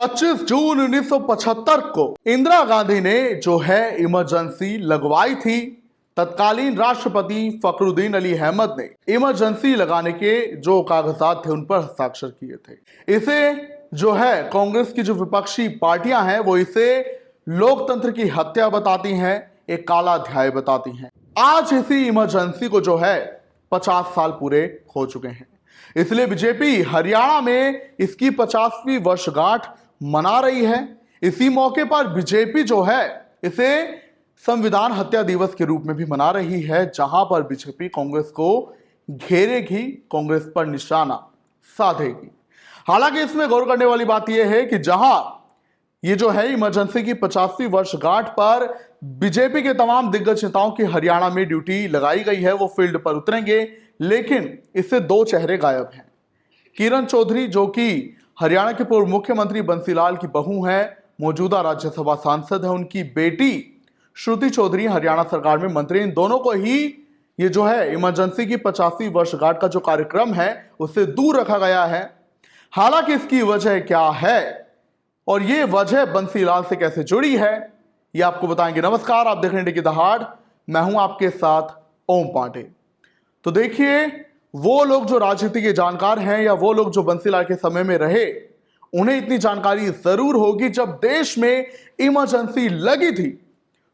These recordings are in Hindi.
25 जून 1975 को इंदिरा गांधी ने जो है इमरजेंसी लगवाई थी। तत्कालीन राष्ट्रपति फखरुद्दीन अली अहमद ने इमरजेंसी लगाने के जो कागजात थे उन पर हस्ताक्षर किए थे। इसे जो है कांग्रेस की जो विपक्षी पार्टियां हैं वो इसे लोकतंत्र की हत्या बताती हैं, एक काला अध्याय बताती हैं। आज इसी इमरजेंसी को जो है 50 साल पूरे हो चुके हैं, इसलिए बीजेपी हरियाणा में इसकी 50वीं वर्षगांठ मना रही है। इसी मौके पर बीजेपी जो है इसे संविधान हत्या दिवस के रूप में भी मना रही है, जहां पर बीजेपी कांग्रेस को घेरेगी, कांग्रेस पर निशाना साधेगी। हालांकि इसमें गौर करने वाली बात यह है कि जहां ये जो है इमरजेंसी की 50वीं वर्षगांठ पर बीजेपी के तमाम दिग्गज नेताओं की हरियाणा में ड्यूटी लगाई गई है, वो फील्ड पर उतरेंगे, लेकिन इससे दो चेहरे गायब हैं। किरण चौधरी जो कि हरियाणा के पूर्व मुख्यमंत्री बंसीलाल की बहू हैं, मौजूदा राज्यसभा सांसद है, उनकी बेटी श्रुति चौधरी हरियाणा सरकार में मंत्री, इन दोनों को ही ये जो है इमरजेंसी की 50वीं वर्षगांठ का जो कार्यक्रम है उससे दूर रखा गया है। हालांकि इसकी वजह क्या है और ये वजह बंसीलाल से कैसे जुड़ी है, ये आपको बताएंगे। नमस्कार, आप देख रहे हैं की दहाड़, मैं हूं आपके साथ ओम पांडे। तो देखिए, वो लोग जो राजनीति के जानकार हैं या वो लोग जो बंसीलाल के समय में रहे, उन्हें इतनी जानकारी जरूर होगी, जब देश में इमरजेंसी लगी थी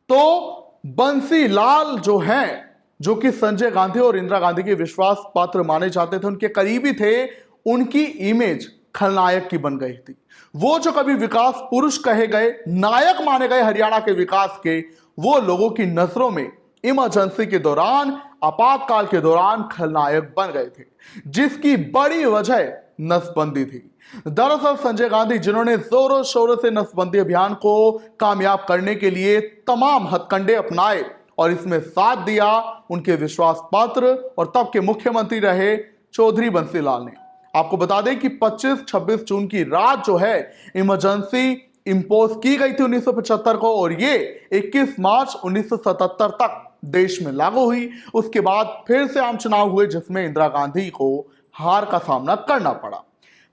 तो बंसीलाल जो हैं, जो कि संजय गांधी और इंदिरा गांधी के विश्वास पात्र माने जाते थे, उनके करीबी थे, उनकी इमेज खलनायक की बन गई थी। वो जो कभी विकास पुरुष कहे गए, नायक माने गए हरियाणा के विकास के, वो लोगों की नजरों में इमरजेंसी के दौरान, आपातकाल के दौरान खलनायक बन गए थे, जिसकी बड़ी वजह नसबंदी थी। दरअसल संजय गांधी, जिन्होंने जोरों शोरों से नसबंदी अभियान को कामयाब करने के लिए तमाम हथकंडे अपनाए और इसमें साथ दिया, उनके विश्वास पात्र और तब के मुख्यमंत्री रहे चौधरी बंसीलाल ने। आपको बता दें कि 25-26 जून की रात जो है इमरजेंसी इंपोज की गई थी 1975 को, और ये 21 मार्च 1977 तक देश में लागू हुई। उसके बाद फिर से आम चुनाव हुए, जिसमें इंदिरा गांधी को हार का सामना करना पड़ा।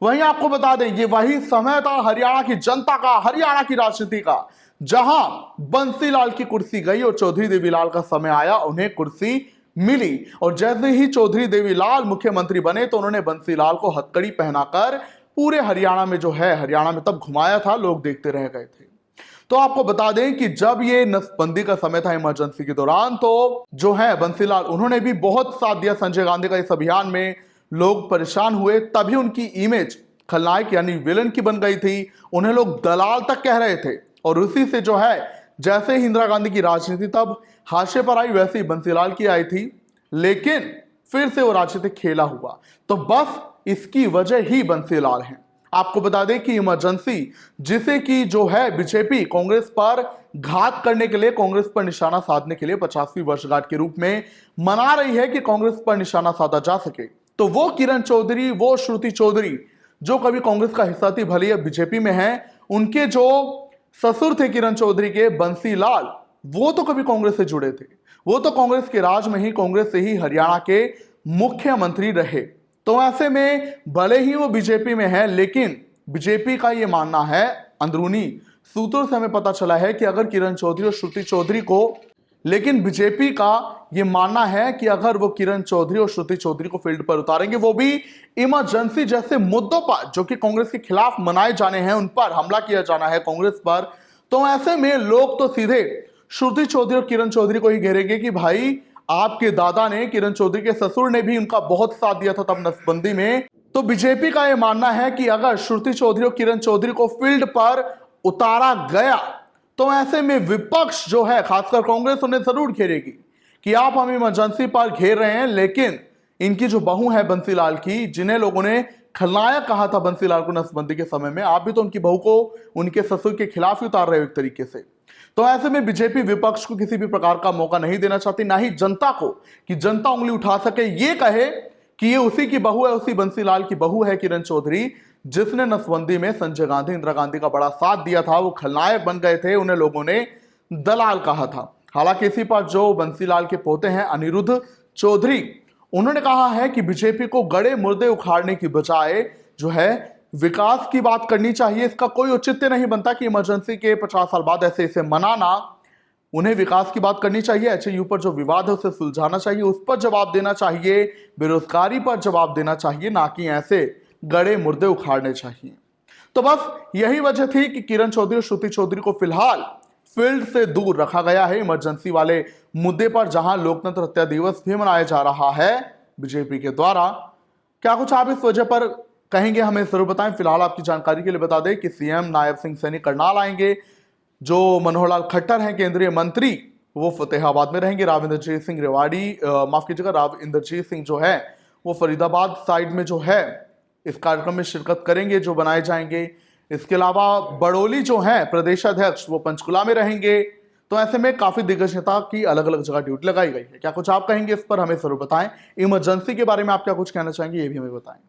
वहीं आपको बता दें, ये वही समय था हरियाणा की जनता का, हरियाणा की राजनीति का, जहां बंसीलाल की कुर्सी गई और चौधरी देवीलाल का समय आया, उन्हें कुर्सी मिली। और जैसे ही चौधरी देवीलाल मुख्यमंत्री बने तो उन्होंने बंसीलाल को हथकड़ी पहनाकर पूरे हरियाणा में जो है, हरियाणा में तब घुमाया था, लोग देखते रह गए थे। तो आपको बता दें कि जब ये नसबंदी का समय था इमरजेंसी के दौरान, तो जो है बंसीलाल, उन्होंने भी बहुत साथ दिया संजय गांधी का इस अभियान में। लोग परेशान हुए, तभी उनकी इमेज खलनायक यानी विलन की बन गई थी। उन्हें लोग दलाल तक कह रहे थे, और उसी से जो है, जैसे ही इंदिरा गांधी की राजनीति तब हाशिए पर आई, वैसे ही बंसीलाल की आई थी, लेकिन फिर से वो राजनीतिक खेला हुआ। तो बस इसकी वजह ही बंसीलाल है। आपको बता दें कि इमरजेंसी, जिसे कि जो है बीजेपी कांग्रेस पर घात करने के लिए, कांग्रेस पर निशाना साधने के लिए 50वीं वर्षगांठ के रूप में मना रही है कि कांग्रेस पर निशाना साधा जा सके, तो वो किरण चौधरी, वो श्रुति चौधरी जो कभी कांग्रेस का हिस्सा थी, भले ही बीजेपी में है, उनके जो ससुर थे किरण चौधरी के, बंसीलाल, वो तो कभी कांग्रेस से जुड़े थे, वो तो कांग्रेस के राज में ही, कांग्रेस से ही हरियाणा के मुख्यमंत्री रहे। तो ऐसे में भले ही वो बीजेपी में है, लेकिन बीजेपी का ये मानना है, अंदरूनी सूत्रों से हमें पता चला है कि अगर किरण चौधरी और श्रुति चौधरी को, लेकिन बीजेपी का ये मानना है कि अगर वो किरण चौधरी और श्रुति चौधरी को फील्ड पर उतारेंगे, वो भी इमरजेंसी जैसे मुद्दों पर जो कि कांग्रेस के खिलाफ मनाए जाने हैं, उन पर हमला किया जाना है कांग्रेस पर, तो ऐसे में लोग तो सीधे श्रुति चौधरी और किरण चौधरी को ही घेरेंगे कि भाई, आपके दादा ने, किरण चौधरी के ससुर ने भी उनका बहुत साथ दिया था तब नसबंदी में। तो बीजेपी का यह मानना है कि अगर श्रुति चौधरी और किरण चौधरी को फील्ड पर उतारा गया, तो ऐसे में विपक्ष जो है, खासकर कांग्रेस, उन्हें जरूर घेरेगी कि आप हमें इमरजेंसी पर घेर रहे हैं, लेकिन इनकी जो बहू है बंसीलाल की, जिन्हें लोगों ने खलनायक कहा था बंसीलाल को नसबंदी के समय में, आप भी तो उनकी बहू को उनके ससुर के खिलाफ ही उतार रहे हो एक तरीके से। तो ऐसे में बीजेपी विपक्ष को किसी भी प्रकार का मौका नहीं देना चाहती, ना ही जनता को, कि जनता उंगली उठा सके, ये कहे कि ये उसी की बहू है, उसी बंसीलाल की बहू है किरण चौधरी, जिसने नसबंदी में संजय गांधी, इंदिरा गांधी का बड़ा साथ दिया था। वो खलनायक बन गए थे, उन्हें लोगों ने दलाल कहा था। हालांकि इसी पर जो बंसीलाल के पोते हैं अनिरुद्ध चौधरी, उन्होंने कहा है कि बीजेपी को गड़े मुर्दे उखाड़ने की बजाय जो है विकास की बात करनी चाहिए। इसका कोई औचित्य नहीं बनता कि इमरजेंसी के 50 साल बाद ऐसे इसे मनाना। उन्हें विकास की बात करनी चाहिए, एचएयू पर जो विवाद है उसे सुलझाना चाहिए, उस पर जवाब देना चाहिए, बेरोजगारी पर जवाब देना चाहिए, ना कि ऐसे गड़े मुर्दे उखाड़ने चाहिए। तो बस यही वजह थी कि किरण चौधरी और श्रुति चौधरी को फिलहाल फील्ड से दूर रखा गया है। इमरजेंसी वाले मुद्दे पर जहां लोकतंत्र हत्या दिवस भी मनाया जा रहा है बीजेपी के द्वारा। क्या कुछ आप इस वजह पर कहेंगे, हमें जरूर बताएं। फिलहाल आपकी जानकारी के लिए बता दें कि सीएम नायब सिंह सैनी करनाल आएंगे, जो मनोहर लाल खट्टर हैं केंद्रीय मंत्री, वो फतेहाबाद में रहेंगे। राव इंद्रजीत सिंह रेवाड़ी माफ कीजिएगा, राव इंद्रजीत सिंह जो है वो फरीदाबाद साइड में जो है इस कार्यक्रम में शिरकत करेंगे जो बनाए जाएंगे। इसके अलावा बड़ोली जो है प्रदेश अध्यक्ष वो पंचकुला में रहेंगे। तो ऐसे में काफी दिग्गज नेता की अलग अलग जगह ड्यूटी लगाई गई है। क्या कुछ आप कहेंगे इस पर, हमें जरूर बताएं। इमरजेंसी के बारे में आप क्या कुछ कहना चाहेंगे, ये भी हमें बताएं।